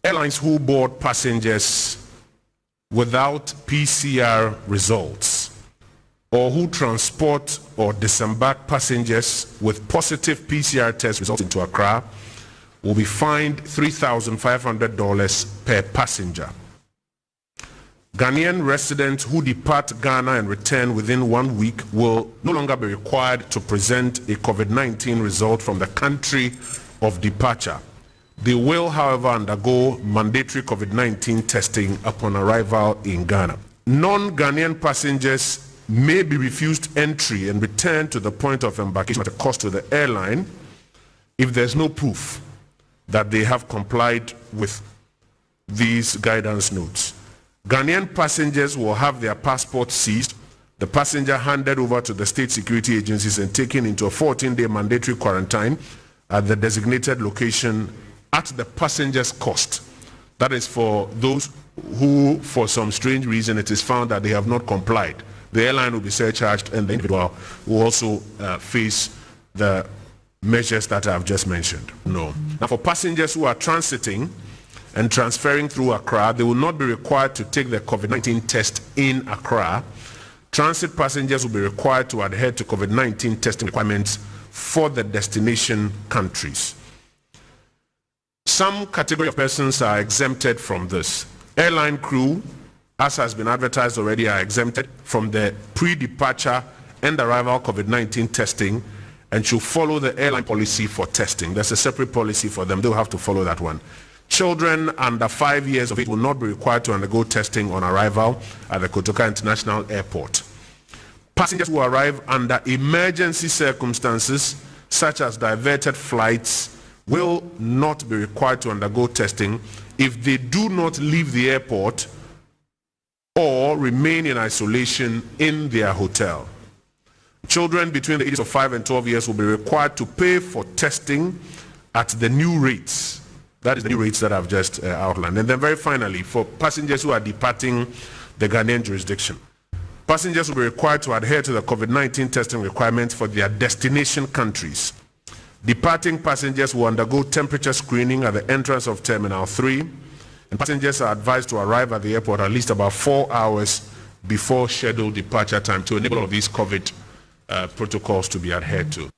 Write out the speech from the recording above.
Airlines who board passengers without PCR results or who transport or disembark passengers with positive PCR test results into Accra will be fined $3,500 per passenger. Ghanaian residents who depart Ghana and return within 1 week will no longer be required to present a COVID-19 result from the country of departure. They will, however, undergo mandatory COVID-19 testing upon arrival in Ghana. Non-Ghanaian passengers may be refused entry and return to the point of embarkation at a cost to the airline if there's no proof that they have complied with these guidance notes. Ghanaian passengers will have their passports seized, the passenger handed over to the state security agencies and taken into a 14-day mandatory quarantine at the designated location at the passenger's cost. That is for those who, for some strange reason, it is found that they have not complied. The airline will be surcharged and the individual will also face the measures that I have just mentioned. No. Now, for passengers who are transiting and transferring through Accra, they will not be required to take the COVID-19 test in Accra. Transit passengers will be required to adhere to COVID-19 testing requirements for the destination countries. Some category of persons are exempted from this. Airline crew, as has been advertised already, are exempted from the pre-departure and arrival COVID-19 testing and should follow the airline policy for testing. There's a separate policy for them. They'll have to follow that one. Children under 5 years of age will not be required to undergo testing on arrival at the Kotoka International Airport. Passengers who arrive under emergency circumstances, such as diverted flights, will not be required to undergo testing if they do not leave the airport or remain in isolation in their hotel. Children between the ages of 5 and 12 years will be required to pay for testing at the new rates. That is the new rates that I've just outlined. And then very finally, for passengers who are departing the Ghanaian jurisdiction, passengers will be required to adhere to the COVID-19 testing requirements for their destination countries. Departing passengers will undergo temperature screening at the entrance of Terminal 3, and passengers are advised to arrive at the airport at least about 4 hours before scheduled departure time to enable all of these COVID protocols to be adhered to.